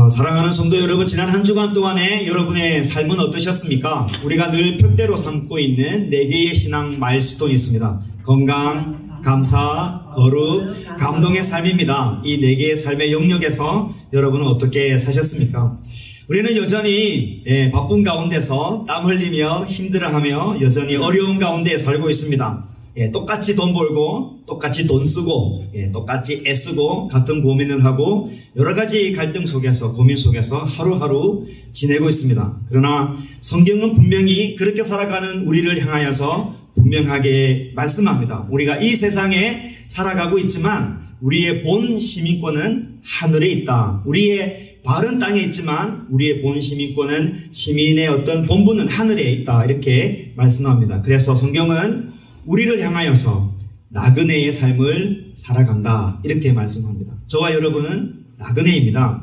사랑하는 성도 여러분, 지난 한 주간 동안에 여러분의 삶은 어떠셨습니까? 우리가 늘 표대로 삼고 있는 4개의 신앙 마일스톤이 있습니다. 건강, 감사, 거룩, 감동의 삶입니다. 이 4개의 삶의 영역에서 여러분은 어떻게 사셨습니까? 우리는 여전히 바쁜 가운데서 땀 흘리며 힘들어하며 여전히 어려운 가운데 살고 있습니다. 똑같이 돈 벌고 똑같이 돈 쓰고 똑같이 애쓰고 같은 고민을 하고 여러 가지 갈등 속에서 고민 속에서 하루하루 지내고 있습니다. 그러나 성경은 분명히 그렇게 살아가는 우리를 향하여서 분명하게 말씀합니다. 우리가 이 세상에 살아가고 있지만 우리의 본 시민권은 하늘에 있다. 우리의 발은 땅에 있지만 우리의 본 시민권은 시민의 어떤 본부는 하늘에 있다. 이렇게 말씀합니다. 그래서 성경은 우리를 향하여서 나그네의 삶을 살아간다. 이렇게 말씀합니다. 저와 여러분은 나그네입니다.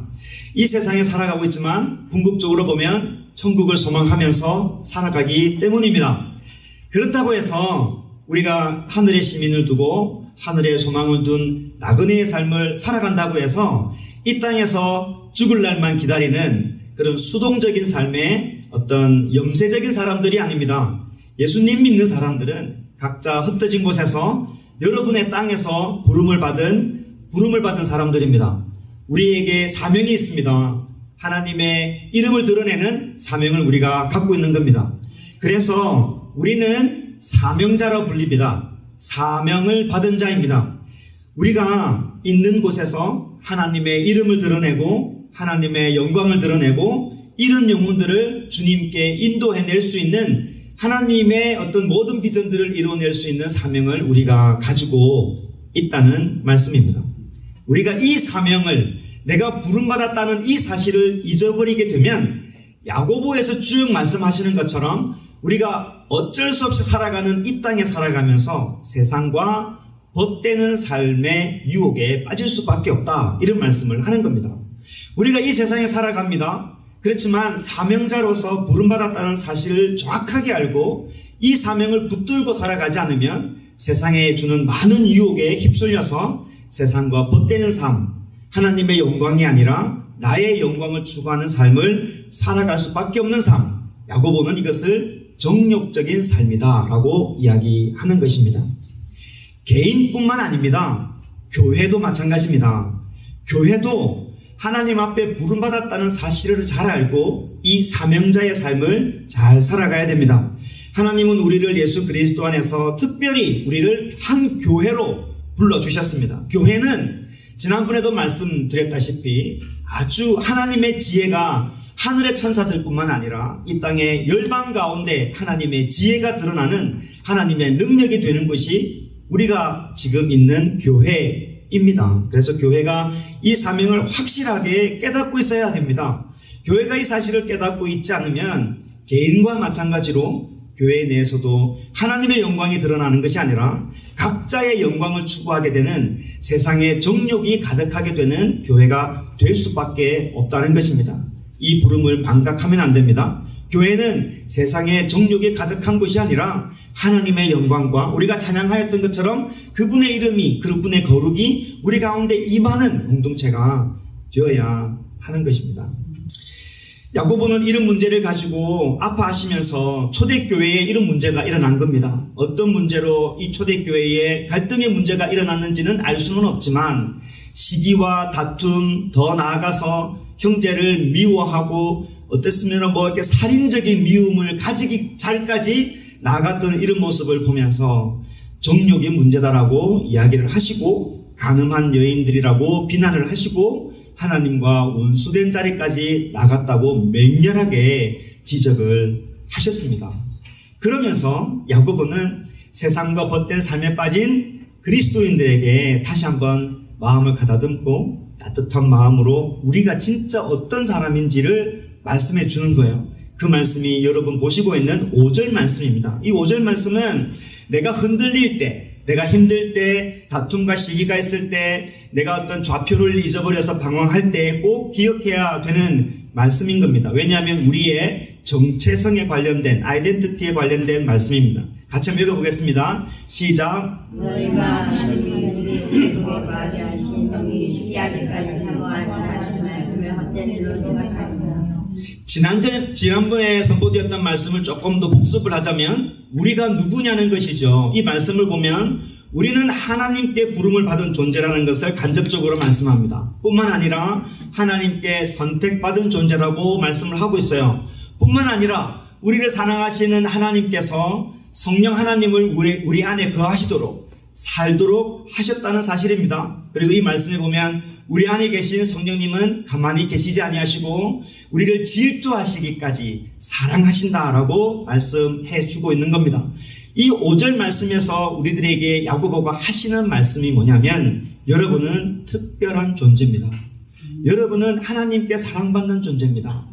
이 세상에 살아가고 있지만 궁극적으로 보면 천국을 소망하면서 살아가기 때문입니다. 그렇다고 해서 우리가 하늘의 시민을 두고 하늘의 소망을 둔 나그네의 삶을 살아간다고 해서 이 땅에서 죽을 날만 기다리는 그런 수동적인 삶의 어떤 염세적인 사람들이 아닙니다. 예수님 믿는 사람들은 각자 흩어진 곳에서 여러분의 땅에서 부름을 받은 사람들입니다. 우리에게 사명이 있습니다. 하나님의 이름을 드러내는 사명을 우리가 갖고 있는 겁니다. 그래서 우리는 사명자로 불립니다. 사명을 받은 자입니다. 우리가 있는 곳에서 하나님의 이름을 드러내고 하나님의 영광을 드러내고 이런 영혼들을 주님께 인도해낼 수 있는 하나님의 어떤 모든 비전들을 이루어낼 수 있는 사명을 우리가 가지고 있다는 말씀입니다. 우리가 이 사명을 내가 부름받았다는 이 사실을 잊어버리게 되면 야고보에서 쭉 말씀하시는 것처럼 우리가 어쩔 수 없이 살아가는 이 땅에 살아가면서 세상과 벗대는 삶의 유혹에 빠질 수밖에 없다. 이런 말씀을 하는 겁니다. 우리가 이 세상에 살아갑니다. 그렇지만 사명자로서 부름받았다는 사실을 정확하게 알고 이 사명을 붙들고 살아가지 않으면 세상에 주는 많은 유혹에 휩쓸려서 세상과 벗대는 삶, 하나님의 영광이 아니라 나의 영광을 추구하는 삶을 살아갈 수밖에 없는 삶, 야고보는 이것을 정욕적인 삶이다 라고 이야기하는 것입니다. 개인뿐만 아닙니다. 교회도 마찬가지입니다. 교회도 하나님 앞에 부름받았다는 사실을 잘 알고 이 사명자의 삶을 잘 살아가야 됩니다. 하나님은 우리를 예수 그리스도 안에서 특별히 우리를 한 교회로 불러주셨습니다. 교회는 지난번에도 말씀드렸다시피 아주 하나님의 지혜가 하늘의 천사들뿐만 아니라 이 땅의 열방 가운데 하나님의 지혜가 드러나는 하나님의 능력이 되는 것이 우리가 지금 있는 교회입니다. 그래서 교회가 이 사명을 확실하게 깨닫고 있어야 됩니다. 교회가 이 사실을 깨닫고 있지 않으면 개인과 마찬가지로 교회 내에서도 하나님의 영광이 드러나는 것이 아니라 각자의 영광을 추구하게 되는 세상의 정욕이 가득하게 되는 교회가 될 수밖에 없다는 것입니다. 이 부름을 망각하면 안 됩니다. 교회는 세상의 정욕이 가득한 것이 아니라 하나님의 영광과 우리가 찬양하였던 것처럼 그분의 이름이, 그분의 거룩이 우리 가운데 임하는 공동체가 되어야 하는 것입니다. 야고보는 이런 문제를 가지고 아파하시면서 초대교회에 이런 문제가 일어난 겁니다. 어떤 문제로 이 초대교회에 갈등의 문제가 일어났는지는 알 수는 없지만 시기와 다툼, 더 나아가서 형제를 미워하고 어떻습니까? 이렇게 살인적인 미움을 가지기 전까지 나아갔던 이런 모습을 보면서 정욕이 문제다라고 이야기를 하시고 간음한 여인들이라고 비난을 하시고 하나님과 원수된 자리까지 나갔다고 맹렬하게 지적을 하셨습니다. 그러면서 야고보는 세상과 벗된 삶에 빠진 그리스도인들에게 다시 한번 마음을 가다듬고 따뜻한 마음으로 우리가 진짜 어떤 사람인지를 말씀해 주는 거예요. 그 말씀이 여러분 보시고 있는 5절 말씀입니다. 이 5절 말씀은 내가 흔들릴 때, 내가 힘들 때, 다툼과 시기가 있을 때, 내가 어떤 좌표를 잊어버려서 방황할 때 꼭 기억해야 되는 말씀인 겁니다. 왜냐하면 우리의 정체성에 관련된, 아이덴티티에 관련된 말씀입니다. 같이 한번 읽어보겠습니다. 시작. 너희가 하나님의 속에 거하게 하신 성령이 시기하기까지 사모하는 하신 말씀을 헛된 일로 생각하니라. 지난번에 선포되었던 말씀을 조금 더 복습을 하자면 우리가 누구냐는 것이죠. 이 말씀을 보면 우리는 하나님께 부름을 받은 존재라는 것을 간접적으로 말씀합니다. 뿐만 아니라 하나님께 선택받은 존재라고 말씀을 하고 있어요. 뿐만 아니라 우리를 사랑하시는 하나님께서 성령 하나님을 우리 안에 거하시도록 살도록 하셨다는 사실입니다. 그리고 이 말씀에 보면 우리 안에 계신 성령님은 가만히 계시지 아니하시고 우리를 질투하시기까지 사랑하신다라고 말씀해 주고 있는 겁니다. 이 5절 말씀에서 우리들에게 야고보가 하시는 말씀이 뭐냐면 여러분은 특별한 존재입니다. 여러분은 하나님께 사랑받는 존재입니다.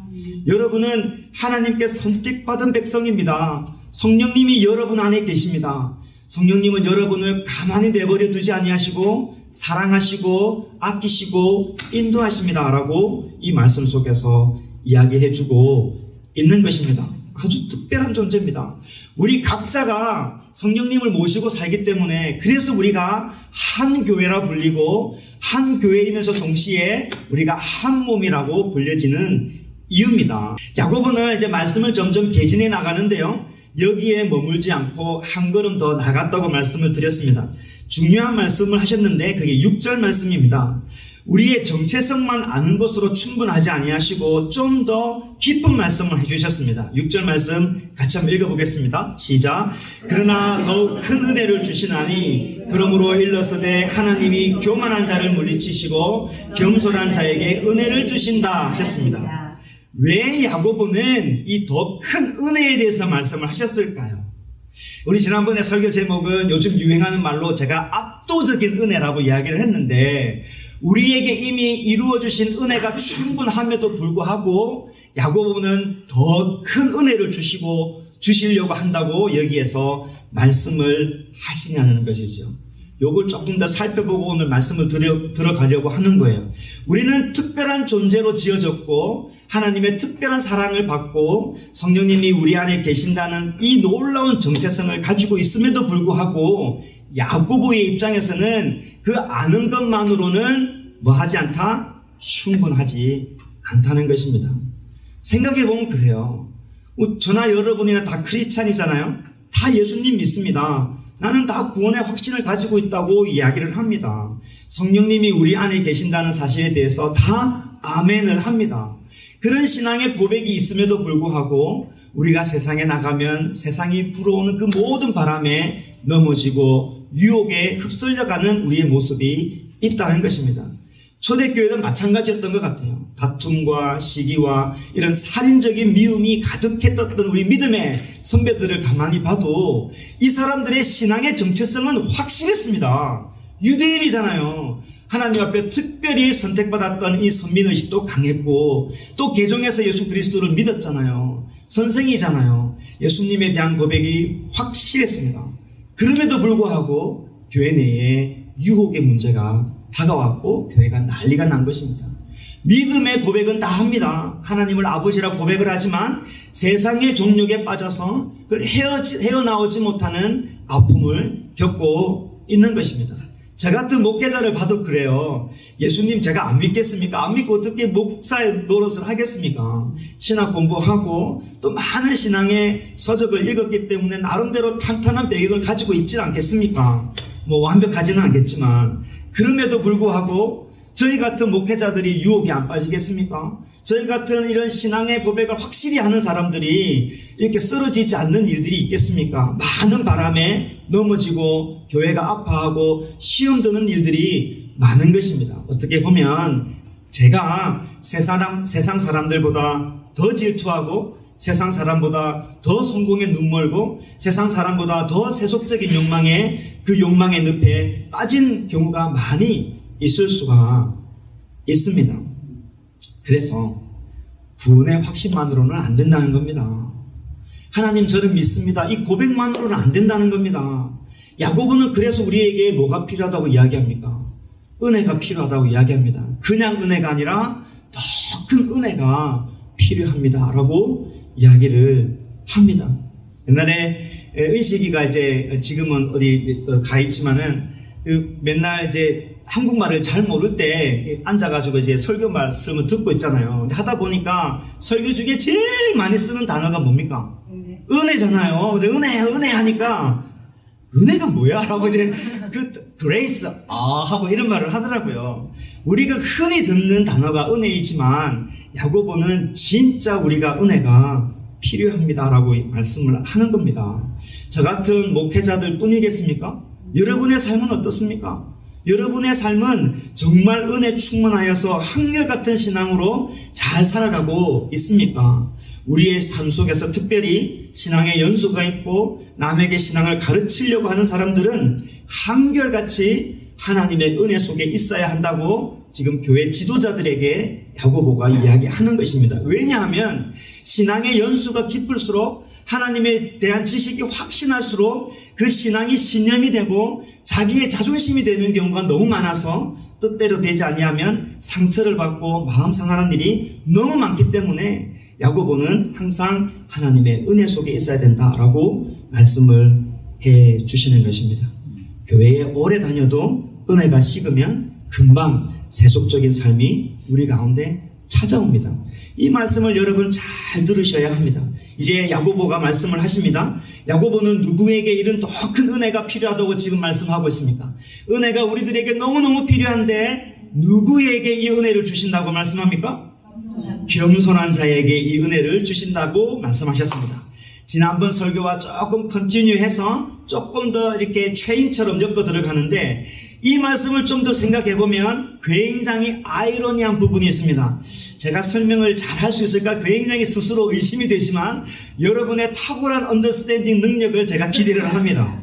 여러분은 하나님께 선택받은 백성입니다. 성령님이 여러분 안에 계십니다. 성령님은 여러분을 가만히 내버려 두지 아니하시고 사랑하시고 아끼시고 인도하십니다. 라고 이 말씀 속에서 이야기해주고 있는 것입니다. 아주 특별한 존재입니다. 우리 각자가 성령님을 모시고 살기 때문에 그래서 우리가 한 교회라 불리고 한 교회이면서 동시에 우리가 한 몸이라고 불려지는 이유입니다. 야고보는 이제 말씀을 점점 개진해 나가는데요. 여기에 머물지 않고 한 걸음 더 나갔다고 말씀을 드렸습니다. 중요한 말씀을 하셨는데 그게 6절 말씀입니다. 우리의 정체성만 아는 것으로 충분하지 아니하시고 좀 더 깊은 말씀을 해주셨습니다. 6절 말씀 같이 한번 읽어보겠습니다. 시작. 그러나 더욱 큰 은혜를 주시나니 그러므로 일러서되 하나님이 교만한 자를 물리치시고 겸손한 자에게 은혜를 주신다 하셨습니다. 왜 야고보는 이 더 큰 은혜에 대해서 말씀을 하셨을까요? 우리 지난번에 설교 제목은 요즘 유행하는 말로 제가 압도적인 은혜라고 이야기를 했는데 우리에게 이미 이루어주신 은혜가 충분함에도 불구하고 야고보는 더 큰 은혜를 주시려고 한다고 여기에서 말씀을 하시냐는 것이죠. 요걸 조금 더 살펴보고 오늘 말씀을 들어가려고 하는 거예요. 우리는 특별한 존재로 지어졌고 하나님의 특별한 사랑을 받고 성령님이 우리 안에 계신다는 이 놀라운 정체성을 가지고 있음에도 불구하고 야고보의 입장에서는 그 아는 것만으로는 뭐하지 않다? 충분하지 않다는 것입니다. 생각해보면 그래요. 저나 여러분이나 다 크리스찬이잖아요. 다 예수님 믿습니다. 나는 다 구원의 확신을 가지고 있다고 이야기를 합니다. 성령님이 우리 안에 계신다는 사실에 대해서 다 아멘을 합니다. 그런 신앙의 고백이 있음에도 불구하고 우리가 세상에 나가면 세상이 불어오는 그 모든 바람에 넘어지고 유혹에 휩쓸려가는 우리의 모습이 있다는 것입니다. 초대교회도 마찬가지였던 것 같아요. 다툼과 시기와 이런 살인적인 미움이 가득했던 우리 믿음의 선배들을 가만히 봐도 이 사람들의 신앙의 정체성은 확실했습니다. 유대인이잖아요. 하나님 앞에 특별히 선택받았던 이 선민의식도 강했고 또 개종해서 예수 그리스도를 믿었잖아요. 선생이잖아요. 예수님에 대한 고백이 확실했습니다. 그럼에도 불구하고 교회 내에 유혹의 문제가 다가왔고 교회가 난리가 난 것입니다. 믿음의 고백은 다 합니다. 하나님을 아버지라 고백을 하지만 세상의 종욕에 빠져서 그걸 헤어나오지 못하는 아픔을 겪고 있는 것입니다. 저 같은 목회자를 봐도 그래요. 예수님 제가 안 믿겠습니까? 안 믿고 어떻게 목사의 노릇을 하겠습니까? 신학 공부하고 또 많은 신앙의 서적을 읽었기 때문에 나름대로 탄탄한 배경을 가지고 있지 않겠습니까? 뭐 완벽하지는 않겠지만 그럼에도 불구하고 저희 같은 목회자들이 유혹에 안 빠지겠습니까? 저희 같은 이런 신앙의 고백을 확실히 하는 사람들이 이렇게 쓰러지지 않는 일들이 있겠습니까? 많은 바람에 넘어지고 교회가 아파하고 시험 드는 일들이 많은 것입니다. 어떻게 보면 제가 세상 사람들보다 더 질투하고 세상 사람보다 더 성공에 눈멀고 세상 사람보다 더 세속적인 그 욕망의 늪에 빠진 경우가 많이 있을 수가 있습니다. 그래서 구원의 확신만으로는 안 된다는 겁니다. 하나님 저를 믿습니다. 이 고백만으로는 안 된다는 겁니다. 야고보는 그래서 우리에게 뭐가 필요하다고 이야기합니까? 은혜가 필요하다고 이야기합니다. 그냥 은혜가 아니라 더 큰 은혜가 필요합니다. 라고 이야기를 합니다. 옛날에 의식이가 이제 지금은 어디 가 있지만은 맨날 이제 한국말을 잘 모를 때 앉아가지고 이제 설교 말씀을 듣고 있잖아요. 근데 하다 보니까 설교 중에 제일 많이 쓰는 단어가 뭡니까? 은혜잖아요. 근데 은혜 하니까 은혜가 뭐야? 하고 이제 grace 하고 이런 말을 하더라고요. 우리가 흔히 듣는 단어가 은혜이지만 야고보는 진짜 우리가 은혜가 필요합니다라고 말씀을 하는 겁니다. 저 같은 목회자들 뿐이겠습니까? 여러분의 삶은 어떻습니까? 여러분의 삶은 정말 은혜 충만하여서 한결같은 신앙으로 잘 살아가고 있습니까? 우리의 삶 속에서 특별히 신앙의 연수가 있고 남에게 신앙을 가르치려고 하는 사람들은 한결같이 하나님의 은혜 속에 있어야 한다고 지금 교회 지도자들에게 야고보가 이야기하는 것입니다. 왜냐하면 신앙의 연수가 깊을수록 하나님에 대한 지식이 확신할수록 그 신앙이 신념이 되고 자기의 자존심이 되는 경우가 너무 많아서 뜻대로 되지 아니하면 상처를 받고 마음 상하는 일이 너무 많기 때문에 야고보는 항상 하나님의 은혜 속에 있어야 된다라고 말씀을 해 주시는 것입니다. 교회에 오래 다녀도 은혜가 식으면 금방 세속적인 삶이 우리 가운데 찾아옵니다. 이 말씀을 여러분 잘 들으셔야 합니다. 이제 야고보가 말씀을 하십니다. 야고보는 누구에게 이런 더 큰 은혜가 필요하다고 지금 말씀하고 있습니까? 은혜가 우리들에게 너무너무 필요한데 누구에게 이 은혜를 주신다고 말씀합니까? 겸손한 자에게 이 은혜를 주신다고 말씀하셨습니다. 지난번 설교와 조금 컨티뉴해서 조금 더 이렇게 체인처럼 엮어 들어가는데 이 말씀을 좀 더 생각해 보면 굉장히 아이러니한 부분이 있습니다. 제가 설명을 잘 할 수 있을까 굉장히 스스로 의심이 되지만 여러분의 탁월한 언더스탠딩 능력을 제가 기대를 합니다.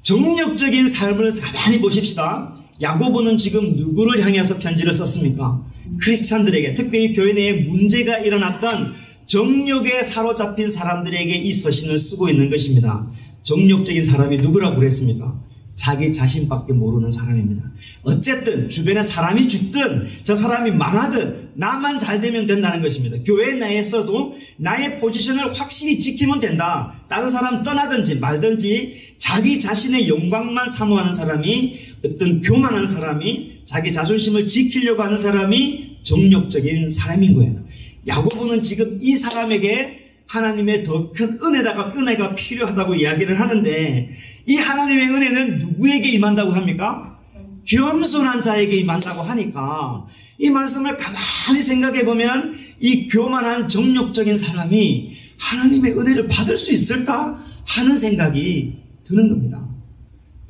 정력적인 삶을 가만히 보십시다. 야고보는 지금 누구를 향해서 편지를 썼습니까? 크리스찬들에게, 특별히 교회 내에 문제가 일어났던 정욕에 사로잡힌 사람들에게 이 서신을 쓰고 있는 것입니다. 정욕적인 사람이 누구라고 그랬습니까? 자기 자신밖에 모르는 사람입니다. 어쨌든 주변에 사람이 죽든 저 사람이 망하든 나만 잘 되면 된다는 것입니다. 교회 내에서도 나의 포지션을 확실히 지키면 된다. 다른 사람 떠나든지 말든지 자기 자신의 영광만 사모하는 사람이, 어떤 교만한 사람이, 자기 자존심을 지키려고 하는 사람이 정욕적인 사람인 거예요. 야고보는 지금 이 사람에게 하나님의 더 큰 은혜가 필요하다고 이야기를 하는데 이 하나님의 은혜는 누구에게 임한다고 합니까? 겸손한 자에게 임한다고 하니까 이 말씀을 가만히 생각해 보면 이 교만한 정욕적인 사람이 하나님의 은혜를 받을 수 있을까 하는 생각이 드는 겁니다.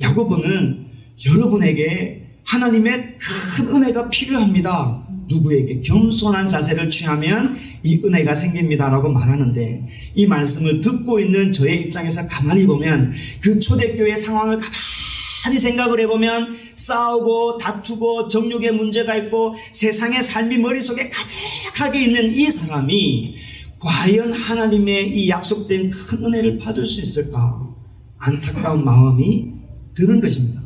야고보는 여러분에게 하나님의 큰 은혜가 필요합니다. 누구에게? 겸손한 자세를 취하면 이 은혜가 생깁니다라고 말하는데 이 말씀을 듣고 있는 저의 입장에서 가만히 보면 그 초대교회 상황을 가만히 생각을 해보면 싸우고 다투고 정욕의 문제가 있고 세상의 삶이 머릿속에 가득하게 있는 이 사람이 과연 하나님의 이 약속된 큰 은혜를 받을 수 있을까? 안타까운 마음이 드는 것입니다.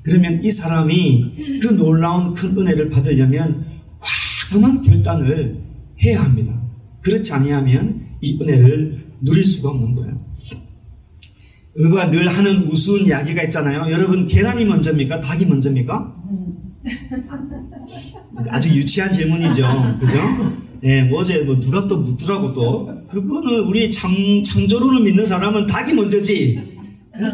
그러면 이 사람이 그 놀라운 큰 은혜를 받으려면 과감한 결단을 해야 합니다. 그렇지 아니하면 이 은혜를 누릴 수가 없는 거예요. 우리가 늘 하는 우스운 이야기가 있잖아요. 여러분, 계란이 먼저입니까? 닭이 먼저입니까? 아주 유치한 질문이죠. 그죠? 네, 어제 누가 또 묻더라고 또. 그거는 우리 창조론을 믿는 사람은 닭이 먼저지.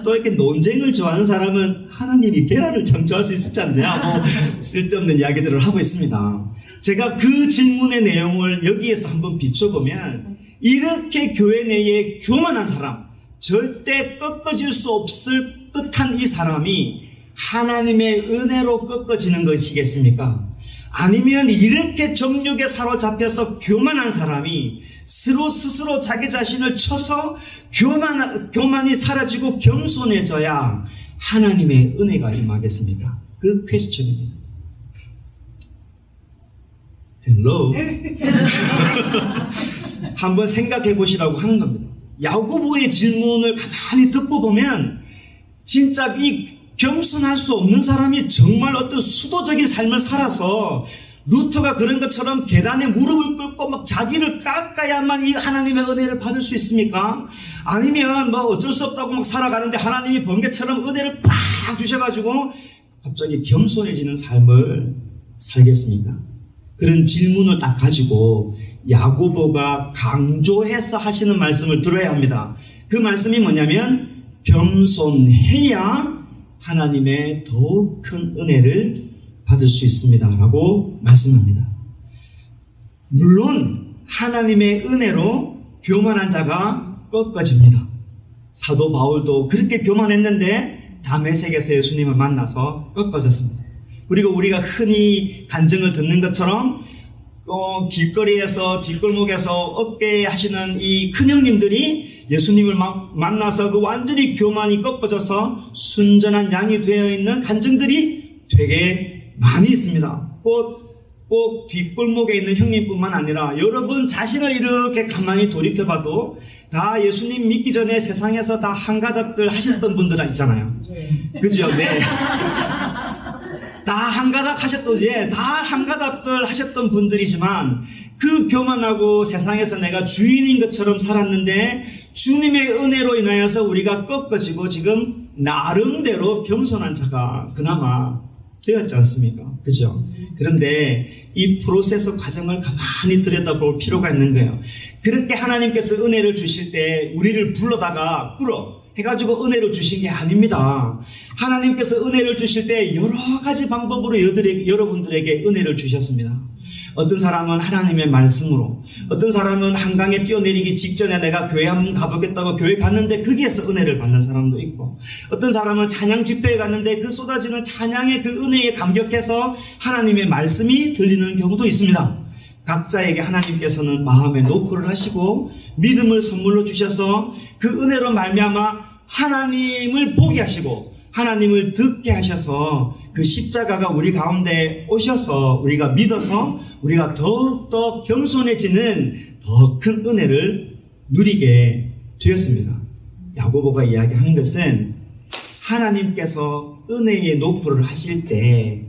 또 이렇게 논쟁을 좋아하는 사람은 하나님이 계란을 창조할 수 있었지 않냐, 쓸데없는 이야기들을 하고 있습니다. 제가 그 질문의 내용을 여기에서 한번 비춰보면 이렇게 교회 내에 교만한 사람, 절대 꺾어질 수 없을 듯한 이 사람이 하나님의 은혜로 꺾어지는 것이겠습니까? 아니면 이렇게 정욕에 사로잡혀서 교만한 사람이 스스로 자기 자신을 쳐서 교만이 사라지고 겸손해져야 하나님의 은혜가 임하겠습니까? 그 퀘스천입니다. 헬로. 한번 생각해 보시라고 하는 겁니다. 야고보의 질문을 가만히 듣고 보면 진짜 이 겸손할 수 없는 사람이 정말 어떤 수도적인 삶을 살아서 루트가 그런 것처럼 계단에 무릎을 꿇고 막 자기를 깎아야만 이 하나님의 은혜를 받을 수 있습니까? 아니면 뭐 어쩔 수 없다고 막 살아가는데 하나님이 번개처럼 은혜를 팍 주셔가지고 갑자기 겸손해지는 삶을 살겠습니까? 그런 질문을 딱 가지고 야고보가 강조해서 하시는 말씀을 들어야 합니다. 그 말씀이 뭐냐면 겸손해야 하나님의 더욱 큰 은혜를 받을 수 있습니다 라고 말씀합니다. 물론 하나님의 은혜로 교만한 자가 꺾어집니다. 사도 바울도 그렇게 교만했는데 다메섹에서 예수님을 만나서 꺾어졌습니다. 그리고 우리가 흔히 간증을 듣는 것처럼 길거리에서 뒷골목에서 어깨 하시는 이 큰형님들이 예수님을 만나서 그 완전히 교만이 꺾어져서 순전한 양이 되어 있는 간증들이 되게 많이 있습니다. 꼭 뒷골목에 있는 형님뿐만 아니라 여러분 자신을 이렇게 가만히 돌이켜봐도 다 예수님 믿기 전에 세상에서 다 한가닥들 하셨던 분들 있잖아요. 그죠? 네. 다 한가닥 하셨던, 다 한가닥들 하셨던 분들이지만 그 교만하고 세상에서 내가 주인인 것처럼 살았는데 주님의 은혜로 인하여서 우리가 꺾어지고 지금 나름대로 겸손한 자가 그나마 되었지 않습니까? 그죠? 그런데 이 프로세스 과정을 가만히 들여다볼 필요가 있는 거예요. 그렇게 하나님께서 은혜를 주실 때 우리를 불러다가 끌어 해가지고 은혜를 주신 게 아닙니다. 하나님께서 은혜를 주실 때 여러 가지 방법으로 여러분들에게 은혜를 주셨습니다. 어떤 사람은 하나님의 말씀으로, 어떤 사람은 한강에 뛰어내리기 직전에 내가 교회 한번 가보겠다고 교회 갔는데 거기에서 은혜를 받는 사람도 있고, 어떤 사람은 찬양 집회에 갔는데 그 쏟아지는 찬양의 그 은혜에 감격해서 하나님의 말씀이 들리는 경우도 있습니다. 각자에게 하나님께서는 마음에 노크를 하시고 믿음을 선물로 주셔서 그 은혜로 말미암아 하나님을 보게 하시고 하나님을 듣게 하셔서 그 십자가가 우리 가운데 오셔서 우리가 믿어서 우리가 더욱더 겸손해지는 더 큰 은혜를 누리게 되었습니다. 야고보가 이야기하는 것은 하나님께서 은혜의 노크를 하실 때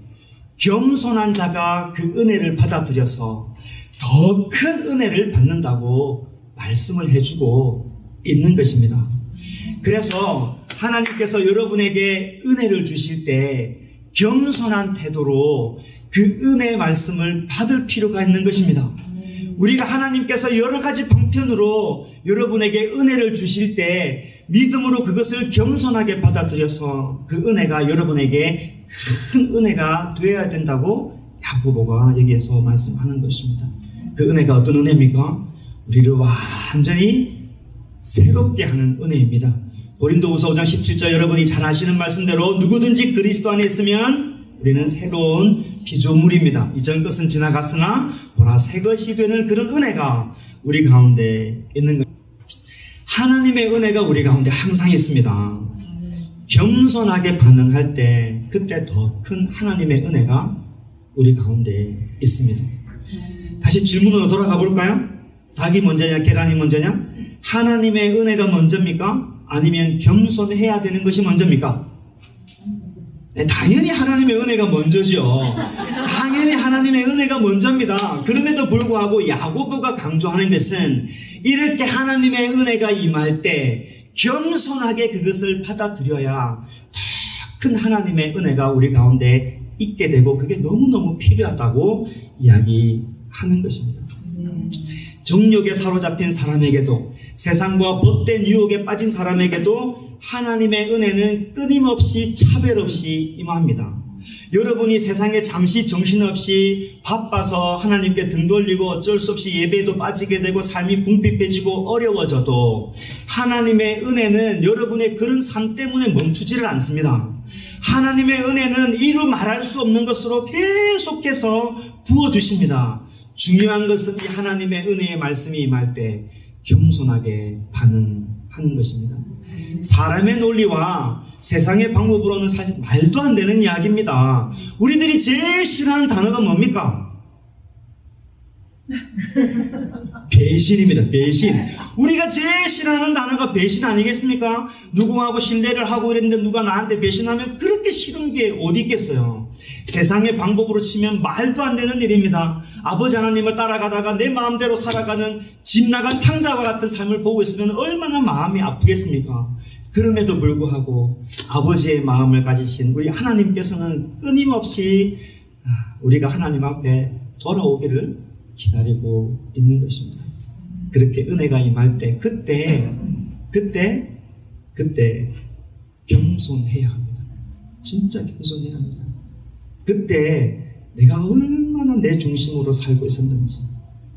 겸손한 자가 그 은혜를 받아들여서 더 큰 은혜를 받는다고 말씀을 해주고 있는 것입니다. 그래서 하나님께서 여러분에게 은혜를 주실 때 겸손한 태도로 그 은혜의 말씀을 받을 필요가 있는 것입니다. 우리가 하나님께서 여러 가지 방편으로 여러분에게 은혜를 주실 때 믿음으로 그것을 겸손하게 받아들여서 그 은혜가 여러분에게 큰 은혜가 되어야 된다고 야고보가 여기에서 말씀하는 것입니다. 그 은혜가 어떤 은혜입니까? 우리를 완전히 새롭게 하는 은혜입니다. 고린도후서 5장 17절 여러분이 잘 아시는 말씀대로 누구든지 그리스도 안에 있으면 우리는 새로운 피조물입니다. 이전 것은 지나갔으나 보라 새 것이 되는 그런 은혜가 우리 가운데 있는 것. 하나님의 은혜가 우리 가운데 항상 있습니다. 겸손하게 반응할 때 그때 더 큰 하나님의 은혜가 우리 가운데 있습니다. 다시 질문으로 돌아가 볼까요? 닭이 먼저냐 계란이 먼저냐? 하나님의 은혜가 먼저입니까? 아니면 겸손해야 되는 것이 먼저입니까? 네, 당연히 하나님의 은혜가 먼저죠. 당연히 하나님의 은혜가 먼저입니다. 그럼에도 불구하고 야고보가 강조하는 것은 이렇게 하나님의 은혜가 임할 때 겸손하게 그것을 받아들여야 더 큰 하나님의 은혜가 우리 가운데 있게 되고 그게 너무너무 필요하다고 이야기하는 것입니다. 정욕에 사로잡힌 사람에게도 세상과 벗된 유혹에 빠진 사람에게도 하나님의 은혜는 끊임없이 차별 없이 임합니다. 여러분이 세상에 잠시 정신없이 바빠서 하나님께 등 돌리고 어쩔 수 없이 예배에도 빠지게 되고 삶이 궁핍해지고 어려워져도 하나님의 은혜는 여러분의 그런 삶 때문에 멈추지를 않습니다. 하나님의 은혜는 이루 말할 수 없는 것으로 계속해서 부어주십니다. 중요한 것은 이 하나님의 은혜의 말씀이 임할 때 겸손하게 반응하는 것입니다. 사람의 논리와 세상의 방법으로는 사실 말도 안 되는 이야기입니다. 우리들이 제일 싫어하는 단어가 뭡니까? 배신입니다. 배신. 우리가 제일 싫어하는 단어가 배신 아니겠습니까? 누구하고 신뢰를 하고 이랬는데 누가 나한테 배신하면 그렇게 싫은 게 어디 있겠어요. 세상의 방법으로 치면 말도 안 되는 일입니다. 아버지 하나님을 따라가다가 내 마음대로 살아가는 집 나간 탕자와 같은 삶을 보고 있으면 얼마나 마음이 아프겠습니까? 그럼에도 불구하고 아버지의 마음을 가지신 우리 하나님께서는 끊임없이 우리가 하나님 앞에 돌아오기를 기다리고 있는 것입니다. 그렇게 은혜가 임할 때 그때 겸손해야 합니다. 진짜 겸손해야 합니다. 그때 내가 얼마나 내 중심으로 살고 있었는지,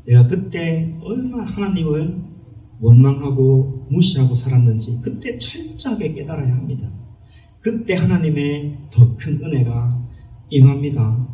내가 그때 얼마나 하나님을 원망하고 무시하고 살았는지 그때 철저하게 깨달아야 합니다. 그때 하나님의 더 큰 은혜가 임합니다.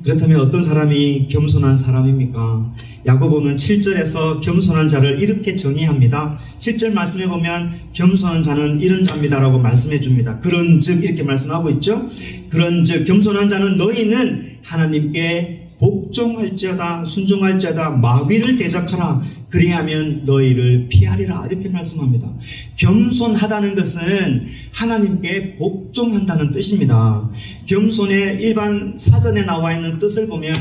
그렇다면 어떤 사람이 겸손한 사람입니까? 야고보는 7절에서 겸손한 자를 이렇게 정의합니다. 7절 말씀해 보면 겸손한 자는 이런 자입니다라고 말씀해 줍니다. 그런즉 이렇게 말씀하고 있죠. 그런즉 겸손한 자는 너희는 하나님께 복종할지어다 순종할지어다 마귀를 대적하라 그리하면 너희를 피하리라 이렇게 말씀합니다. 겸손하다는 것은 하나님께 복종한다는 뜻입니다. 겸손의 일반 사전에 나와 있는 뜻을 보면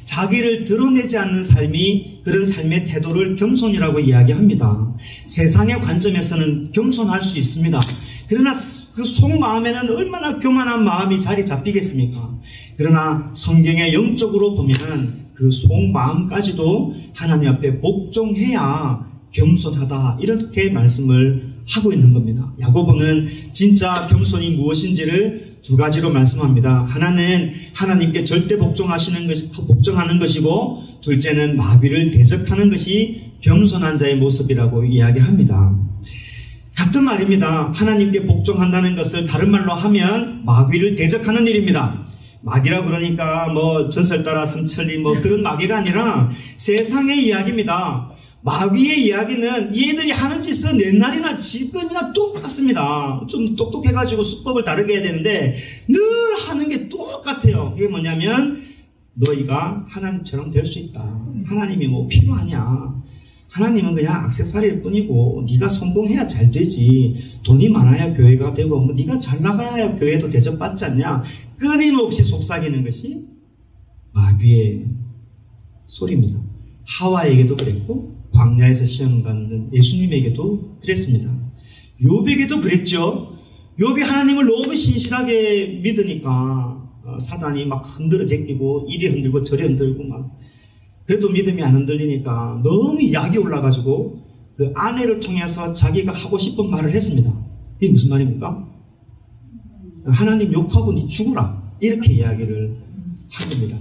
자기를 드러내지 않는 삶이 그런 삶의 태도를 겸손이라고 이야기합니다. 세상의 관점에서는 겸손할 수 있습니다. 그러나 그 속마음에는 얼마나 교만한 마음이 자리 잡히겠습니까? 그러나 성경의 영적으로 보면 그 속마음까지도 하나님 앞에 복종해야 겸손하다 이렇게 말씀을 하고 있는 겁니다. 야고보는 진짜 겸손이 무엇인지를 두 가지로 말씀합니다. 하나는 하나님께 절대 복종하는 것이고 둘째는 마귀를 대적하는 것이 겸손한 자의 모습이라고 이야기합니다. 같은 말입니다. 하나님께 복종한다는 것을 다른 말로 하면 마귀를 대적하는 일입니다. 마귀라 그러니까 뭐 전설 따라 삼천리 뭐 그런 마귀가 아니라 세상의 이야기입니다. 마귀의 이야기는 얘들이 하는 짓은 옛날이나 지금이나 똑같습니다. 좀 똑똑해가지고 수법을 다르게 해야 되는데 늘 하는 게 똑같아요. 그게 뭐냐면 너희가 하나님처럼 될 수 있다. 하나님이 뭐 필요하냐. 하나님은 그냥 액세서리일 뿐이고 네가 성공해야 잘 되지. 돈이 많아야 교회가 되고 뭐 네가 잘 나가야 교회도 대접받지 않냐. 끊임없이 속삭이는 것이 마귀의 소리입니다. 하와에게도 그랬고 광야에서 시험 받는 예수님에게도 그랬습니다. 욥에게도 그랬죠. 욥이 하나님을 너무 신실하게 믿으니까 사단이 막 흔들어 제끼고 이리 흔들고 저리 흔들고 막 그래도 믿음이 안 흔들리니까 너무 약이 올라가지고 그 아내를 통해서 자기가 하고 싶은 말을 했습니다. 이게 무슨 말입니까? 하나님 욕하고 니 죽어라 이렇게 이야기를 한 겁니다.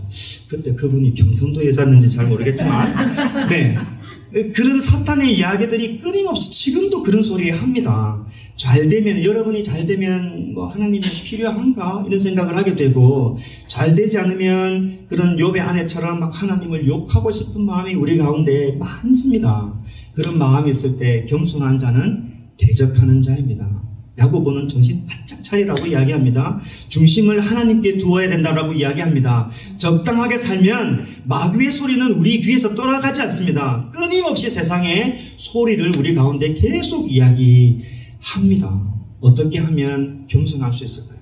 그때 그분이 경상도에 샀는지 잘 모르겠지만 네, 그런 사탄의 이야기들이 끊임없이 지금도 그런 소리 합니다. 잘 되면 여러분이 잘 되면 뭐 하나님이 필요한가 이런 생각을 하게 되고 잘 되지 않으면 그런 욥의 아내처럼 막 하나님을 욕하고 싶은 마음이 우리 가운데 많습니다. 그런 마음이 있을 때 겸손한 자는 대적하는 자입니다. 야고보는 정신 바짝 차리라고 이야기합니다. 중심을 하나님께 두어야 된다라고 이야기합니다. 적당하게 살면 마귀의 소리는 우리 귀에서 떠나가지 않습니다. 끊임없이 세상의 소리를 우리 가운데 계속 이야기합니다. 어떻게 하면 겸손할 수 있을까요?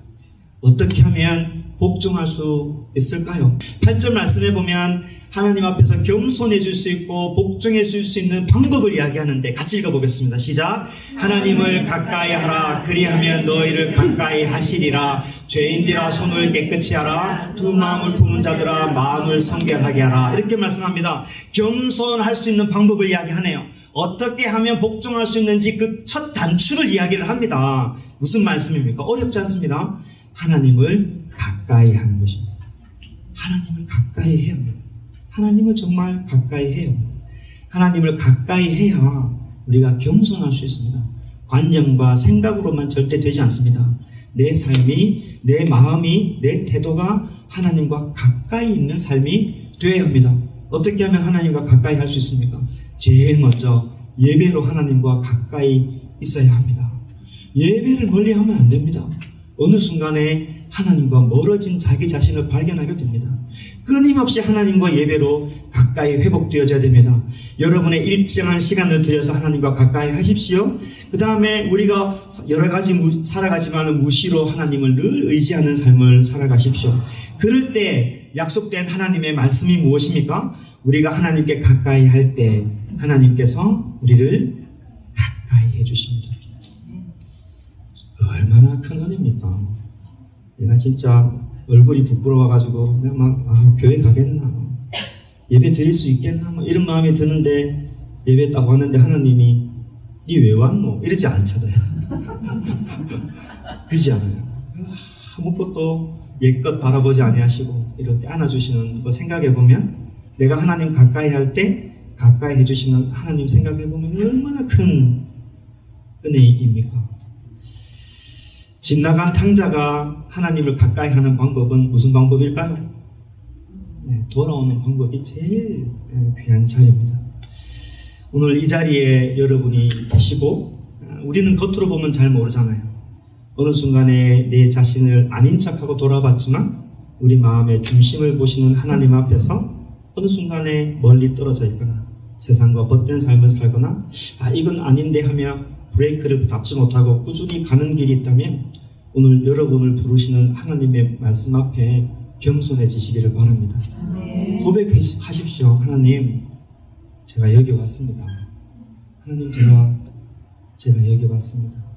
어떻게 하면 복종할 수 있을까요? 8절 말씀해 보면 하나님 앞에서 겸손해질 수 있고 복종해질 수 있는 방법을 이야기하는데 같이 읽어보겠습니다. 시작. 하나님을 가까이 하라. 그리하면 너희를 가까이 하시리라. 죄인들아 손을 깨끗이 하라. 두 마음을 품은 자들아 마음을 성결하게 하라. 이렇게 말씀합니다. 겸손할 수 있는 방법을 이야기하네요. 어떻게 하면 복종할 수 있는지 그 첫 단추를 이야기를 합니다. 무슨 말씀입니까? 어렵지 않습니다. 하나님을 가까이 하는 것입니다. 하나님을 가까이 해야 합니다. 하나님을 정말 가까이 해야 합니다. 하나님을 가까이 해야 우리가 겸손할 수 있습니다. 관념과 생각으로만 절대 되지 않습니다. 내 삶이, 내 마음이, 내 태도가 하나님과 가까이 있는 삶이 되어야 합니다. 어떻게 하면 하나님과 가까이 할 수 있습니까? 제일 먼저 예배로 하나님과 가까이 있어야 합니다. 예배를 멀리 하면 안 됩니다. 어느 순간에 하나님과 멀어진 자기 자신을 발견하게 됩니다. 끊임없이 하나님과 예배로 가까이 회복되어져야 됩니다. 여러분의 일정한 시간을 들여서 하나님과 가까이 하십시오. 그 다음에 우리가 여러 가지 살아가지만 무시로 하나님을 늘 의지하는 삶을 살아가십시오. 그럴 때 약속된 하나님의 말씀이 무엇입니까? 우리가 하나님께 가까이 할 때 하나님께서 우리를 가까이 해주십니다. 얼마나 큰 은혜입니까? 내가 진짜 얼굴이 부끄러워가지고 내가 막 교회 가겠나, 예배 드릴 수 있겠나, 뭐 이런 마음이 드는데 예배 딱 왔는데 하나님이 니 왜 왔노? 이러지 않잖아요. 그러지 않아요. 아무것도 옛것 바라보지 아니하시고 이렇게 안아주시는 거 생각해보면, 내가 하나님 가까이 할 때 가까이 해주시는 하나님 생각해보면 얼마나 큰 은혜입니까? 집 나간 탕자가 하나님을 가까이 하는 방법은 무슨 방법일까요? 돌아오는 방법이 제일 귀한 자리입니다. 오늘 이 자리에 여러분이 계시고, 우리는 겉으로 보면 잘 모르잖아요. 어느 순간에 내 자신을 아닌 척하고 돌아봤지만 우리 마음의 중심을 보시는 하나님 앞에서 어느 순간에 멀리 떨어져 있거나 세상과 벗된 삶을 살거나 이건 아닌데 하며 브레이크를 잡지 못하고 꾸준히 가는 길이 있다면 오늘 여러분을 부르시는 하나님의 말씀 앞에 겸손해지시기를 바랍니다. 고백하십시오. 하나님, 제가 여기 왔습니다. 하나님, 제가 여기 왔습니다.